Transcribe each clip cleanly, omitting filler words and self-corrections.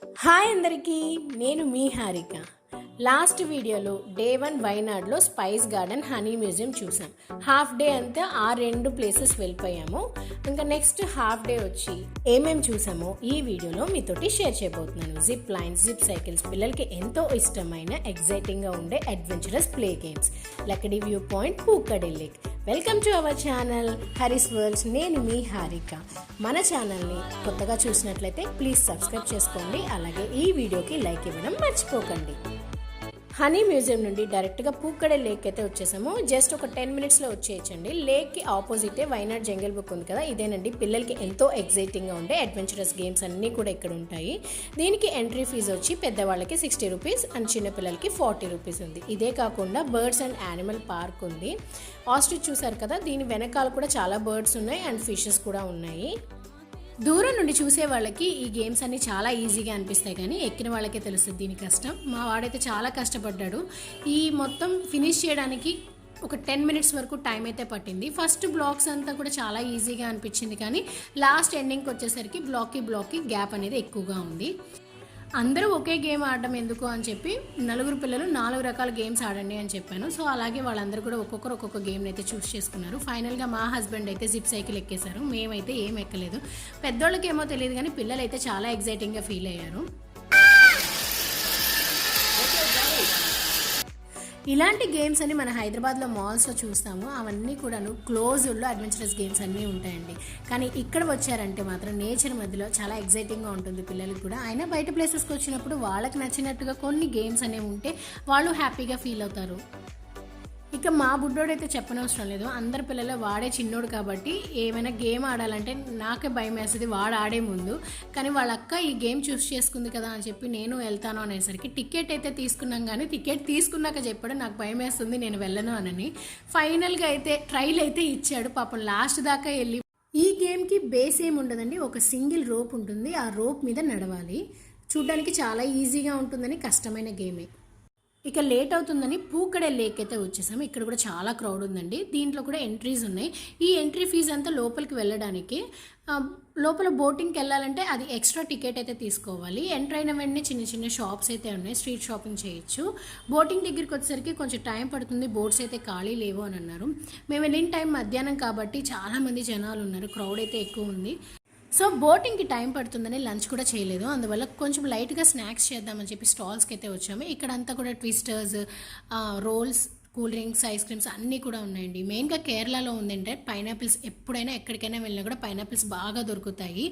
Hi అందరికీ, నేను మీ హారిక. లాస్ట్ వీడియోలో డే 1 వైనాడ్లో స్పైస్ గార్డెన్, హనీ మ్యూజియం చూసాం. హాఫ్ డే అంతా ఆ రెండు ప్లేసెస్ వెళ్ళిపోయాము. ఇంకా నెక్స్ట్ హాఫ్ డే వచ్చి ఏమేమి చూసామో ఈ వీడియోలో మీతోటి షేర్ చేయబోతున్నాను. జిప్ లైన్స్, జిప్ సైకిల్స్, పిల్లలకి ఎంతో ఇష్టమైన ఎగ్జైటింగ్గా ఉండే adventurous play games, Lakkidi view point, Pookode lake. Welcome to our channel Haris worlds. నేను మీ హారిక. మన ఛానల్ని కొత్తగా చూసినట్లయితే ప్లీజ్ సబ్స్క్రైబ్ చేసుకోండి, అలాగే ఈ వీడియోకి లైక్ ఇవ్వడం మర్చిపోకండి. హనీ మ్యూజియం నుండి డైరెక్ట్గా పూక్కడే లేక్ అయితే వచ్చేసాము. జస్ట్ ఒక 10 మినిట్స్లో వచ్చేయచ్చండి. లేక్కి ఆపోజిటే వైనాడ్ జంగల్ బుక్ ఉంది కదా, ఇదేనండి. పిల్లలకి ఎంతో ఎగ్జైటింగ్గా ఉండే అడ్వెంచరస్ గేమ్స్ అన్నీ కూడా ఇక్కడ ఉంటాయి. దీనికి ఎంట్రీ ఫీజు వచ్చి పెద్దవాళ్ళకి 60 రూపీస్ అండ్ చిన్నపిల్లలకి 40 రూపీస్ ఉంది. ఇదే కాకుండా బర్డ్స్ అండ్ యానిమల్ పార్క్ ఉంది. ఆస్ట్రిచ్ చూసారు కదా, దీని వెనకాల కూడా చాలా బర్డ్స్ ఉన్నాయి అండ్ ఫిషెస్ కూడా ఉన్నాయి. దూరం నుండి చూసే వాళ్ళకి ఈ గేమ్స్ అన్నీ చాలా ఈజీగా అనిపిస్తాయి, కానీ ఎక్కిన వాళ్ళకే తెలుస్తుంది దీని కష్టం. మా వాడైతే చాలా కష్టపడ్డాడు. ఈ మొత్తం ఫినిష్ చేయడానికి ఒక 10 మినిట్స్ వరకు టైం అయితే పట్టింది. ఫస్ట్ బ్లాక్స్ అంతా కూడా చాలా ఈజీగా అనిపించింది, కానీ లాస్ట్ ఎండింగ్కి వచ్చేసరికి బ్లాక్కి గ్యాప్ అనేది ఎక్కువగా ఉంది. అందరూ ఒకే గేమ్ ఆడడం ఎందుకు అని చెప్పి 4 పిల్లలు 4 రకాల గేమ్స్ ఆడండి అని చెప్పాను. సో అలాగే వాళ్ళందరూ కూడా ఒక్కొక్క గేమ్ని అయితే చూస్ చేసుకున్నారు. ఫైనల్గా మా హస్బెండ్ అయితే జిప్ సైకిల్ ఎక్కేశారు, మేమైతే ఏం ఎక్కలేదు. పెద్దోళ్ళకి ఏమో తెలియదు, కానీ పిల్లలు అయితే చాలా ఎగ్జైటింగ్గా ఫీల్ అయ్యారు. ఇలాంటి గేమ్స్ అన్ని మన హైదరాబాద్లో మాల్స్లో చూస్తాము. అవన్నీ కూడాను క్లోజ్డ్లో అడ్వెంచరస్ గేమ్స్ అన్నీ ఉంటాయండి. కానీ ఇక్కడ వచ్చారంటే మాత్రం నేచర్ మధ్యలో చాలా ఎగ్జైటింగ్గా ఉంటుంది పిల్లలకి కూడా. అయినా బయట ప్లేసెస్కి వచ్చినప్పుడు వాళ్ళకి నచ్చినట్టుగా కొన్ని గేమ్స్ అనేవి ఉంటే వాళ్ళు హ్యాపీగా ఫీల్ అవుతారు. ఇక మా బుడ్డోడైతే చెప్పనవసరం లేదు. అందరి పిల్లలు వాడే చిన్నోడు కాబట్టి ఏమైనా గేమ్ ఆడాలంటే నాకే భయం వేస్తుంది వాడు ఆడే ముందు. కానీ వాళ్ళ అక్క ఈ గేమ్ చూస్ చేసుకుంది కదా అని చెప్పి నేను వెళ్తాను అనేసరికి టికెట్ అయితే తీసుకున్నాం, కానీ టికెట్ తీసుకున్నాక చెప్పాడు నాకు భయం వేస్తుంది నేను వెళ్ళను అనని. ఫైనల్గా అయితే ట్రైల్ అయితే ఇచ్చాడు. పాపం లాస్ట్ దాకా వెళ్ళి. ఈ గేమ్కి బేస్ ఏమి ఉండదండి, ఒక సింగిల్ రోప్ ఉంటుంది. ఆ రోప్ మీద నడవాలి. చూడ్డానికి చాలా ఈజీగా ఉంటుందని కష్టమైన గేమే. ఇక లేట్ అవుతుందని పూక్కడే లేక్ అయితే వచ్చేసాము. ఇక్కడ కూడా చాలా క్రౌడ్ ఉందండి. దీంట్లో కూడా ఎంట్రీస్ ఉన్నాయి. ఈ ఎంట్రీ ఫీజు అంతా లోపలికి వెళ్ళడానికి. లోపల బోటింగ్కి వెళ్ళాలంటే అది ఎక్స్ట్రా టికెట్ అయితే తీసుకోవాలి. ఎంటర్ అయిన వెంటనే చిన్న షాప్స్ అయితే ఉన్నాయి, స్ట్రీట్ షాపింగ్ చేయొచ్చు. బోటింగ్ దగ్గరికి వచ్చేసరికి కొంచెం టైం పడుతుంది, బోట్స్ అయితే ఖాళీ లేవు అని అన్నారు. మేము వెళ్ళిన టైం మధ్యాహ్నం కాబట్టి చాలామంది జనాలు ఉన్నారు, క్రౌడ్ అయితే ఎక్కువ ఉంది. సో బోటింగ్కి టైం పడుతుందని లంచ్ కూడా చేయలేదు. అందువల్ల కొంచెం లైట్గా స్నాక్స్ చేద్దామని చెప్పి స్టాల్స్కి అయితే వచ్చాము. ఇక్కడంతా కూడా twisters, rolls, cool drinks, ice creams అన్నీ కూడా ఉన్నాయండి. మెయిన్గా కేరళలో ఉందంటే పైనాపిల్స్. ఎప్పుడైనా ఎక్కడికైనా వెళ్ళినా కూడా పైనాపిల్స్ బాగా దొరుకుతాయి.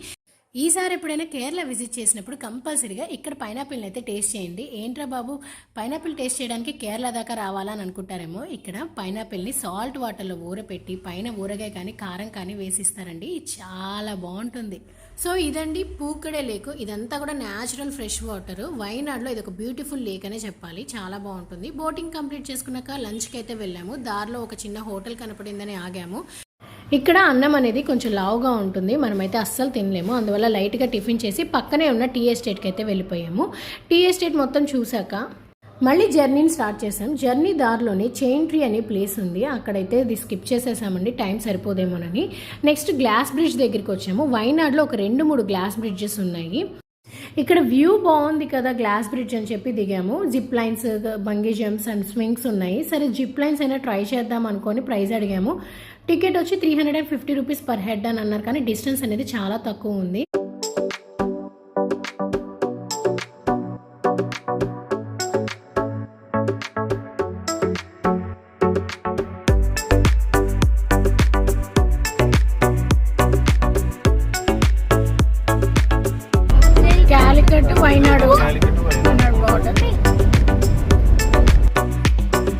ఈసారి ఎప్పుడైనా కేరళ విజిట్ చేసినప్పుడు కంపల్సరీగా ఇక్కడ పైనాపిల్ని అయితే టేస్ట్ చేయండి. ఏంట్రా బాబు పైనాపిల్ టేస్ట్ చేయడానికి కేరళ దాకా రావాలని అనుకుంటారేమో. ఇక్కడ పైనాపిల్ని సాల్ట్ వాటర్లో ఊరపెట్టి పైన ఊరగాయ కానీ కారం కానీ వేసిస్తారండి. చాలా బాగుంటుంది. సో ఇదండి పూక్కడే లేక్. ఇదంతా కూడా న్యాచురల్ ఫ్రెష్ వాటర్. వైనాడ్లో ఇది ఒక బ్యూటిఫుల్ లేక్ అనే చెప్పాలి, చాలా బాగుంటుంది. బోటింగ్ కంప్లీట్ చేసుకున్నాక లంచ్కి అయితే వెళ్ళాము. దారిలో ఒక చిన్న హోటల్ కనపడిందని ఆగాము. ఇక్కడ అన్నం అనేది కొంచెం లావుగా ఉంటుంది, మనమైతే అస్సలు తినలేము. అందువల్ల లైట్గా టిఫిన్ చేసి పక్కనే ఉన్న టీ ఎస్టేట్కి అయితే వెళ్ళిపోయాము. టీ ఎస్టేట్ మొత్తం చూసాక మళ్ళీ జర్నీని స్టార్ట్ చేసాం. జర్నీ దారిలోనే చైన్ ట్రీ అనే ప్లేస్ ఉంది, అక్కడైతే ఇది స్కిప్ చేసేసామండి, టైం సరిపోదేమోనని. నెక్స్ట్ గ్లాస్ బ్రిడ్జ్ దగ్గరికి వచ్చాము. వైనాడ్లో ఒక 2-3 గ్లాస్ బ్రిడ్జెస్ ఉన్నాయి. ఇక్కడ వ్యూ బాగుంది కదా గ్లాస్ బ్రిడ్జ్ అని చెప్పి దిగాము. Zip lines, bungee jumps and swings ఉన్నాయి. సరే జిప్ లైన్స్ అయినా ట్రై చేద్దాం అనుకొని ప్రైస్ అడిగాము. టికెట్ వచ్చి 350 రూపీస్ పర్ హెడ్ అని అన్నారు, కానీ డిస్టెన్స్ అనేది చాలా తక్కువ ఉంది.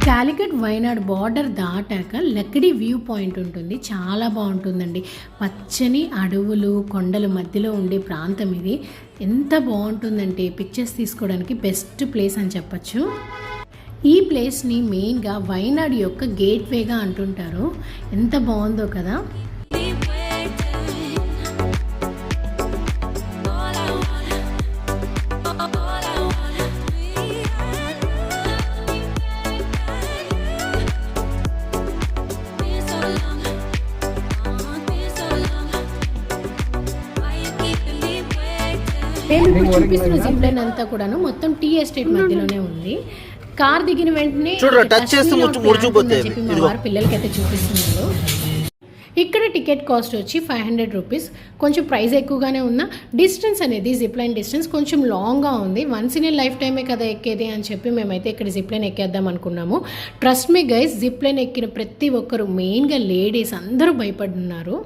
కాలికట్ వైనాడ్ బార్డర్ దాటాక లక్కడి వ్యూ పాయింట్ ఉంటుంది, చాలా బాగుంటుందండి. పచ్చని అడవులు, కొండల మధ్యలో ఉండే ప్రాంతం ఇది. ఎంత బాగుంటుందంటే పిక్చర్స్ తీసుకోవడానికి బెస్ట్ ప్లేస్ అని చెప్పచ్చు. ఈ ప్లేస్ని మెయిన్గా వైనాడ్ యొక్క గేట్వేగా అంటుంటారు. ఎంత బాగుందో కదా. మేము ఇప్పుడు చూపిస్తున్న జిప్ లైన్ అంతా కూడాను మొత్తం టీ ఎస్టేట్ మధ్యలోనే ఉంది. కార్ దిగిన వెంటనే చెప్పి మా వారు పిల్లలకైతే చూపిస్తున్నారు. ఇక్కడ టికెట్ కాస్ట్ వచ్చి 500 రూపీస్. కొంచెం ప్రైస్ ఎక్కువగానే ఉన్న డిస్టెన్స్ అనేది జిప్ లైన్ డిస్టెన్స్ కొంచెం లాంగ్గా ఉంది. వన్స్ ఇన్ ఏ లైఫ్ టైమే కదా ఎక్కేది అని చెప్పి మేమైతే ఇక్కడ జిప్ లైన్ ఎక్కేద్దాం అనుకున్నాము. Trust me guys, zip line ఎక్కిన ప్రతి ఒక్కరు, మెయిన్గా లేడీస్ అందరూ భయపడుతున్నారు.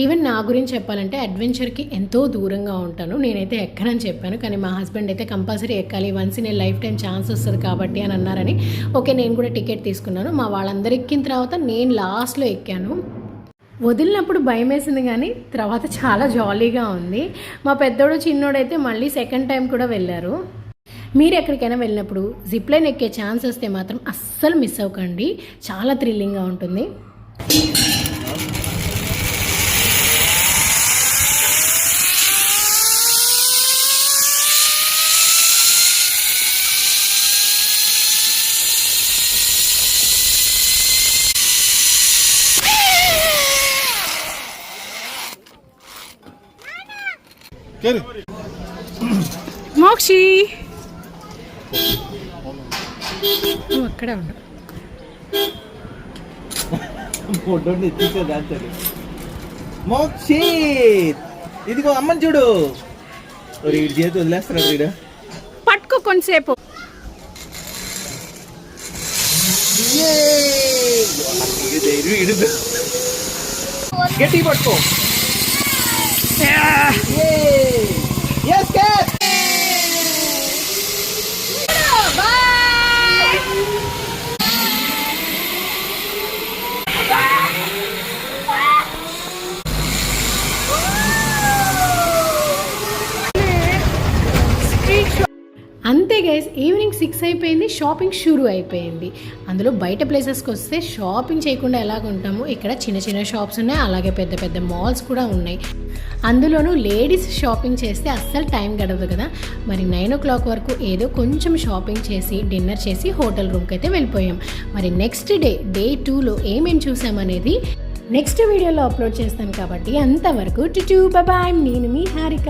ఈవెన్ నా గురించి చెప్పాలంటే అడ్వెంచర్కి ఎంతో దూరంగా ఉంటాను, నేనైతే ఎక్కనని చెప్పాను. కానీ మా హస్బెండ్ అయితే కంపల్సరీ ఎక్కాలి, once in a life time chance వస్తుంది కాబట్టి అని అన్నారని ఓకే నేను కూడా టికెట్ తీసుకున్నాను. మా వాళ్ళందరూ ఎక్కిన తర్వాత నేను లాస్ట్లో ఎక్కాను. వదిలినప్పుడు భయం వేసింది కానీ తర్వాత చాలా జాలీగా ఉంది. మా పెద్దోడు చిన్నోడైతే మళ్ళీ సెకండ్ టైం కూడా వెళ్ళారు. మీరు ఎక్కడికైనా వెళ్ళినప్పుడు జిప్ లైన్ ఎక్కే ఛాన్స్ వస్తే మాత్రం అస్సలు మిస్ అవ్వకండి, చాలా థ్రిల్లింగ్గా ఉంటుంది. మోక్షి అక్కడే ఉండు. మోక్షి ఇదిగో అమ్మని చూడు. వీడి చేతి వదిలేస్తున్నాడు, వీడు పట్టుకో కొంతసేపు. గట్టి పట్టుకో. Yes, cat! అంతే గైస్, ఈవినింగ్ 6 అయిపోయింది, షాపింగ్ షురూ అయిపోయింది. అందులో బయట ప్లేసెస్కి వస్తే షాపింగ్ చేయకుండా ఎలాగుంటాము, ఇక్కడ చిన్న చిన్న షాప్స్ ఉన్నాయి, అలాగే పెద్ద పెద్ద మాల్స్ కూడా ఉన్నాయి. అందులోనూ లేడీస్ షాపింగ్ చేస్తే అస్సలు టైం గడవదు కదా. మరి 9 o'clock వరకు ఏదో కొంచెం షాపింగ్ చేసి డిన్నర్ చేసి హోటల్ రూమ్కి అయితే వెళ్ళిపోయాం. మరి నెక్స్ట్ డే 2లో ఏమేమి చూసామనేది నెక్స్ట్ వీడియోలో అప్లోడ్ చేస్తాను కాబట్టి అంతవరకు టు బాయ్. నేను మీ హారిక.